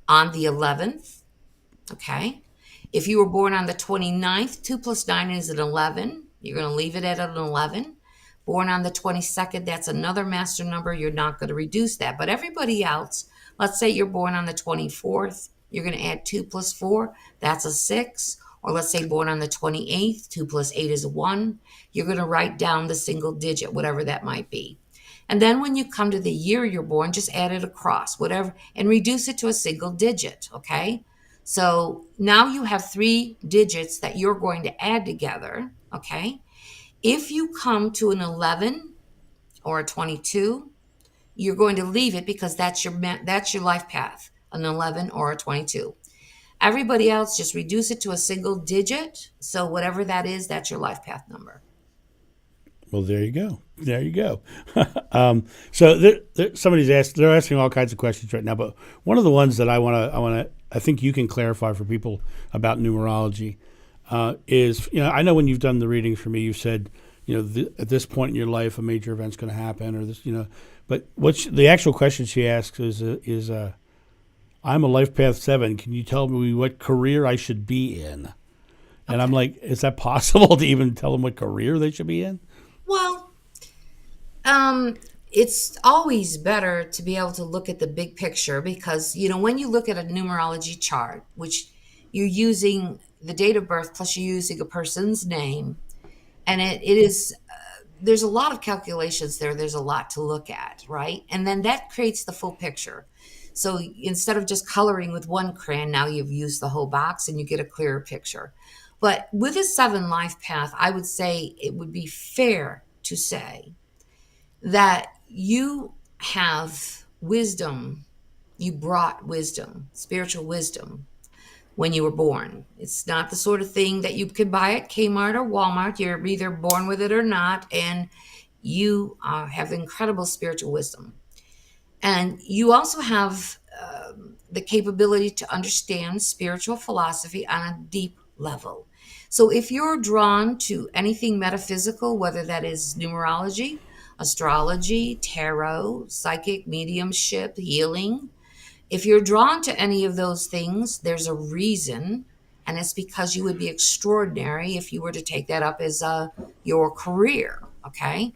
Speaker 2: on the 11th, okay? If you were born on the 29th, 2 plus 9 is an 11. You're going to leave it at an 11. Born on the 22nd, that's another master number. You're not going to reduce that. But everybody else, let's say you're born on the 24th, you're going to add 2 plus 4, that's a 6. Or let's say born on the 28th, 2 plus 8 is a 1. You're going to write down the single digit, whatever that might be. And then when you come to the year you're born, just add it across, whatever, and reduce it to a single digit, okay? So now you have 3 digits that you're going to add together, okay? If you come to an 11 or a 22, you're going to leave it because that's your life path, an 11 or a 22. Everybody else, just reduce it to a single digit. So whatever that is, that's your life path number.
Speaker 1: Well, there you go. There you go. So somebody's asked. They're asking all kinds of questions right now, but one of the ones that I think you can clarify for people about numerology is, I know when you've done the readings for me, you've said, at this point in your life, a major event's going to happen, or this, But the actual question she asks is I'm a life path 7. Can you tell me what career I should be in? And
Speaker 2: Okay.
Speaker 1: I'm like, is that possible to even tell them what career they should be in?
Speaker 2: Well, it's always better to be able to look at the big picture because, when you look at a numerology chart, which you're using the date of birth plus you're using a person's name, and it is, there's a lot of calculations there. There's a lot to look at, right? And then that creates the full picture. So instead of just coloring with one crayon, now you've used the whole box and you get a clearer picture. But with a 7 life path, I would say it would be fair to say that you have wisdom. You brought wisdom, spiritual wisdom, when you were born. It's not the sort of thing that you could buy at Kmart or Walmart. You're either born with it or not, and you have incredible spiritual wisdom. And you also have the capability to understand spiritual philosophy on a deep level. So if you're drawn to anything metaphysical, whether that is numerology, astrology, tarot, psychic, mediumship, healing, if you're drawn to any of those things, there's a reason, and it's because you would be extraordinary if you were to take that up as your career, okay?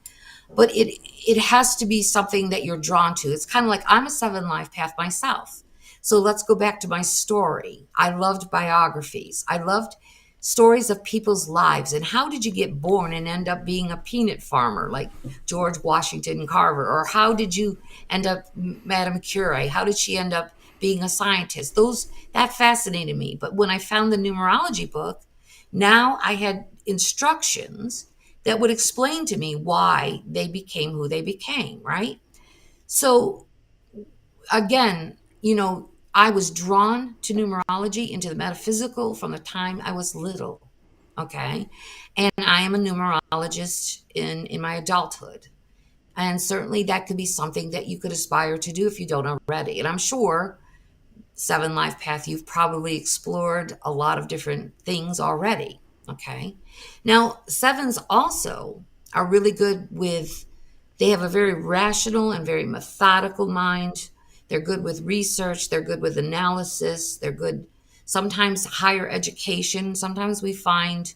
Speaker 2: But it has to be something that you're drawn to. It's kind of like I'm a 7 life path myself. So let's go back to my story. I loved biographies. I loved stories of people's lives and how did you get born and end up being a peanut farmer like George Washington Carver, or how did you end up Madame Curie? How did she end up being a scientist? Those that fascinated me. But when I found the numerology book, now I had instructions that would explain to me why they became who they became, right? So again, I was drawn to numerology, into the metaphysical from the time I was little. Okay. And I am a numerologist in my adulthood. And certainly that could be something that you could aspire to do if you don't already. And I'm sure Seven Life Path, you've probably explored a lot of different things already. Okay. Now, sevens also are really good with, they have a very rational and very methodical mind. They're good with research. They're good with analysis. They're good, sometimes higher education. Sometimes we find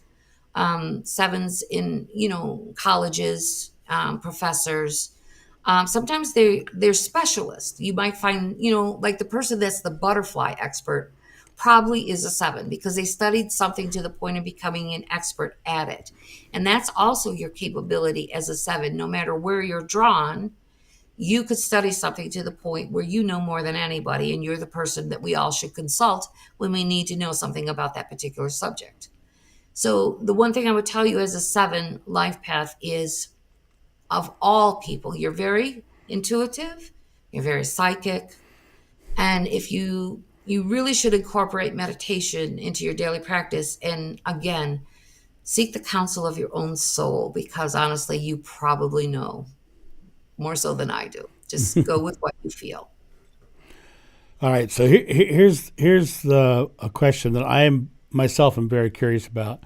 Speaker 2: sevens in, colleges, professors. Sometimes they're specialists. You might find, like the person that's the butterfly expert probably is a seven because they studied something to the point of becoming an expert at it. And that's also your capability as a seven. No matter where you're drawn, you could study something to the point where you know more than anybody, and you're the person that we all should consult when we need to know something about that particular subject. So the one thing I would tell you as a seven life path is, of all people, you're very intuitive, you're very psychic, and if you really should incorporate meditation into your daily practice, and again, seek the counsel of your own soul, because honestly, you probably know more so than I do. Just go with what you feel.
Speaker 1: All right, so here's the a question that I am myself am very curious about.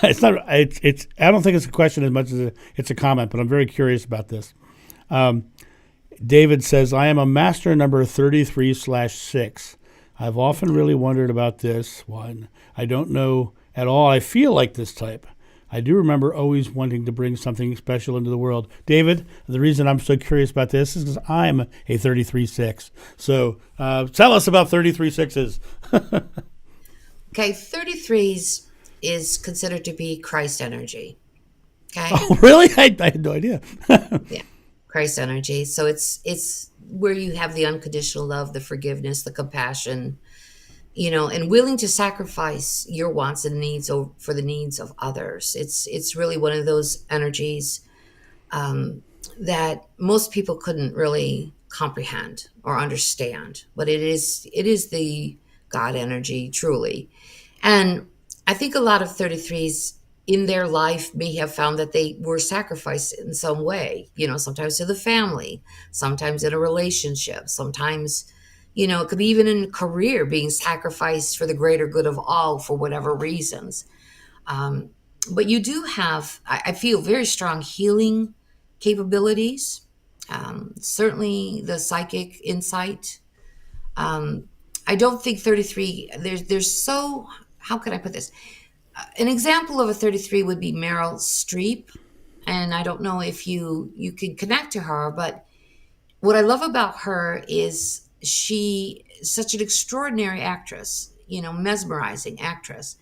Speaker 1: It's not it's I don't think it's a question as much as it's a comment, but I'm very curious about this. David says, I am a master number 33/6. I've often really wondered about this one. I don't know at all. I feel like this type. I do remember always wanting to bring something special into the world. David, the reason I'm so curious about this is because I'm a 33/6. So tell us about 33/6s.
Speaker 2: Okay, 33s is considered to be Christ energy. Okay.
Speaker 1: Oh, really? I had no idea.
Speaker 2: Yeah, Christ energy. So it's where you have the unconditional love, the forgiveness, the compassion, and willing to sacrifice your wants and needs for the needs of others. It's really one of those energies that most people couldn't really comprehend or understand, but it is the God energy truly. And I think a lot of 33s in their life may have found that they were sacrificed in some way, sometimes to the family, sometimes in a relationship, sometimes, it could be even in a career, being sacrificed for the greater good of all for whatever reasons. Um, but you do have, I feel, very strong healing capabilities, certainly the psychic insight. Um, I don't think 33, there's so, how can I put this? An example of a 33 would be Meryl Streep. And I don't know if you can connect to her, but what I love about her is she is such an extraordinary actress, mesmerizing actress.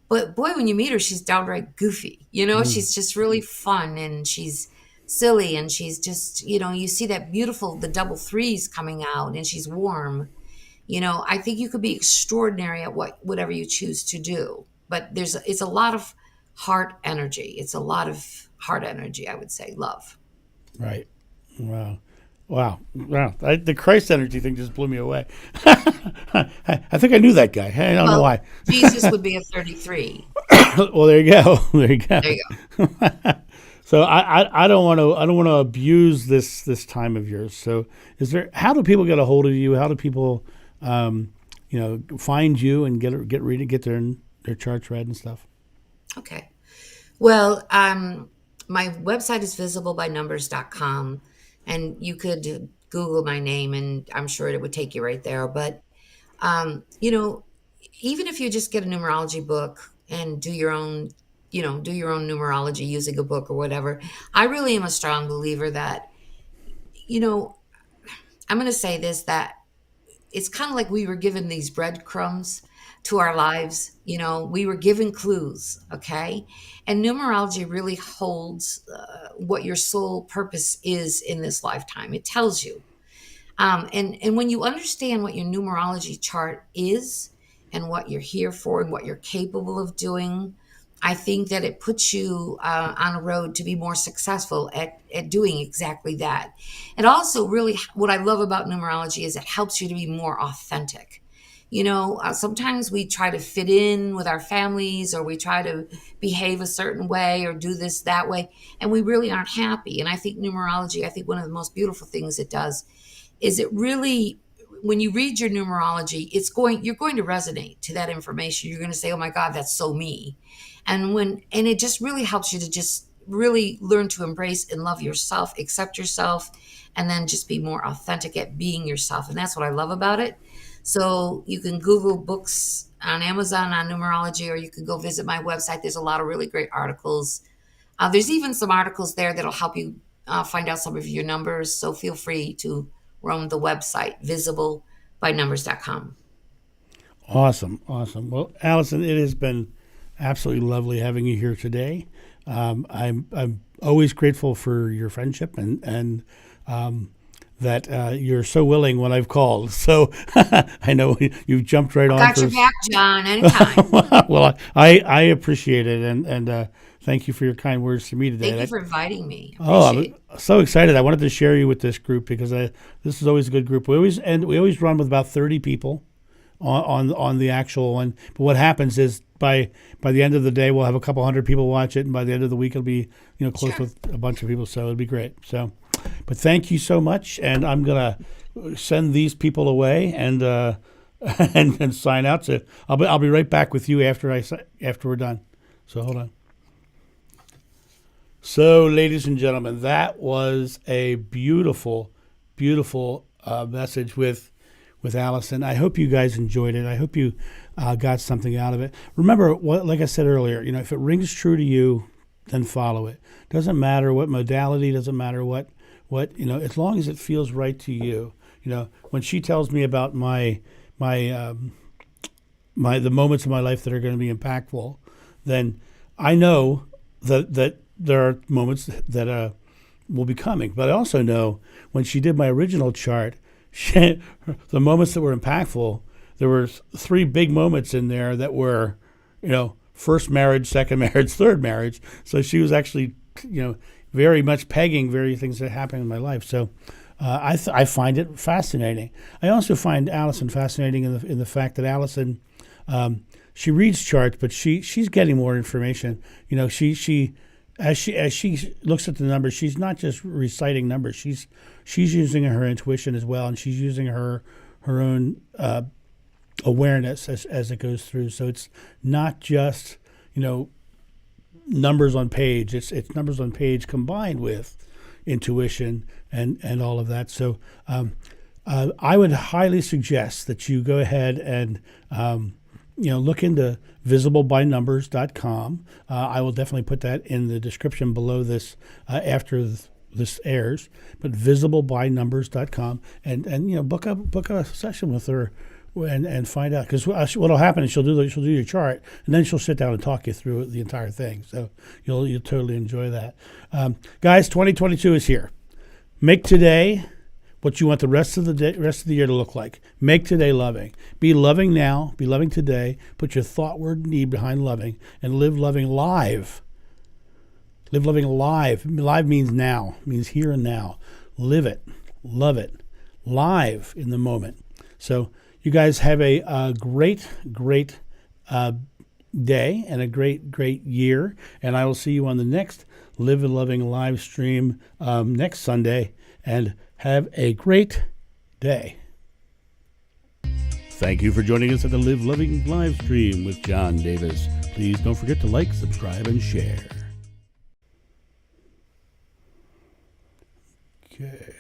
Speaker 2: But boy, when you meet her, she's downright goofy.
Speaker 1: Mm,
Speaker 2: She's just really fun, and she's silly, and she's just, you see that beautiful, the double threes coming out, and she's warm. I think you could be extraordinary at whatever you choose to do. But it's a lot of heart energy. It's a lot of heart energy, I would say, love.
Speaker 1: right. Wow. Wow. The Christ energy thing just blew me away. I think I knew that guy. I don't know
Speaker 2: Well,
Speaker 1: why.
Speaker 2: Jesus would be a 33.
Speaker 1: Well, there you go. There you go.
Speaker 2: There you go.
Speaker 1: So I don't want to abuse this time of yours. So how do people get a hold of you? How do people find you and get their charts read and stuff?
Speaker 2: Okay. Well, my website is visiblebynumbers.com, and you could Google my name, and I'm sure it would take you right there. But, um, you know, even if you just get a numerology book and do your own numerology using a book or whatever, I really am a strong believer that, you know, I'm going to say this, that it's kind of like we were given these breadcrumbs to our lives. We were given clues, okay? And numerology really holds what your soul purpose is in this lifetime. It tells you. And when you understand what your numerology chart is and what you're here for and what you're capable of doing, I think that it puts you on a road to be more successful at doing exactly that. And also, really, what I love about numerology is it helps you to be more authentic. Sometimes we try to fit in with our families, or we try to behave a certain way or do this that way, and we really aren't happy. And I think numerology, I think one of the most beautiful things it does is it really, when you read your numerology, you're going to resonate to that information. You're going to say, oh my God, that's so me. And it just really helps you to just really learn to embrace and love yourself, accept yourself, and then just be more authentic at being yourself. And that's what I love about it. So you can Google books on Amazon on numerology, or you can go visit my website. There's a lot of really great articles. There's even some articles there that'll help you find out some of your numbers. So feel free to roam the website, visiblebynumbers.com.
Speaker 1: Awesome. Well, Allison, it has been absolutely lovely having you here today. I'm always grateful for your friendship and that you're so willing when I've called. So I know you've jumped right on.
Speaker 2: Got your back, John, anytime.
Speaker 1: Well, I appreciate it, and thank you for your kind words to me today.
Speaker 2: Thank you for inviting me.
Speaker 1: I'm so excited. I wanted to share you with this group because this is always a good group. We always run with about 30 people on the actual one. But what happens is by the end of the day, we'll have a couple hundred people watch it, and by the end of the week, it'll be close
Speaker 2: Sure.
Speaker 1: with a bunch of people. So it'll be great. So, but thank you so much, and I'm gonna send these people away and and sign out. So I'll be right back with you after we're done. So hold on. So, ladies and gentlemen, that was a beautiful, beautiful message with Allison. I hope you guys enjoyed it. I hope you got something out of it. Remember, like I said earlier, if it rings true to you, then follow it. Doesn't matter what modality. Doesn't matter what as long as it feels right to you. When she tells me about the moments of my life that are going to be impactful, then I know that there are moments that will be coming. But I also know when she did my original chart, the moments that were impactful, there were 3 big moments in there that were, first marriage, second marriage, third marriage. So she was actually, very much pegging various things that happened in my life. So I find it fascinating. I also find Allison fascinating in the fact that Allison, she reads charts, but she's getting more information. She as she looks at the numbers, she's not just reciting numbers. She's using her intuition as well, and she's using her own awareness as it goes through. So it's not just numbers on page. It's numbers on page combined with intuition and all of that. So I would highly suggest that you go ahead and look into visiblebynumbers.com. I will definitely put that in the description below this after this airs. But visiblebynumbers.com and book a session with her and find out, because what'll happen is she'll do your chart, and then she'll sit down and talk you through the entire thing. So you'll totally enjoy that. Guys, 2022 is here. Make today what you want the rest of the year to look like. Make today loving. Be loving now. Be loving today. Put your thought, word, and deed behind loving, and live loving live. Live loving live. Live means now. Means here and now. Live it. Love it. Live in the moment. So you guys have a great day and a great year. And I will see you on the next Live and Loving live stream next Sunday. And have a great day. Thank you for joining us at the Live Loving live stream with John Davis. Please don't forget to like, subscribe, and share. Okay.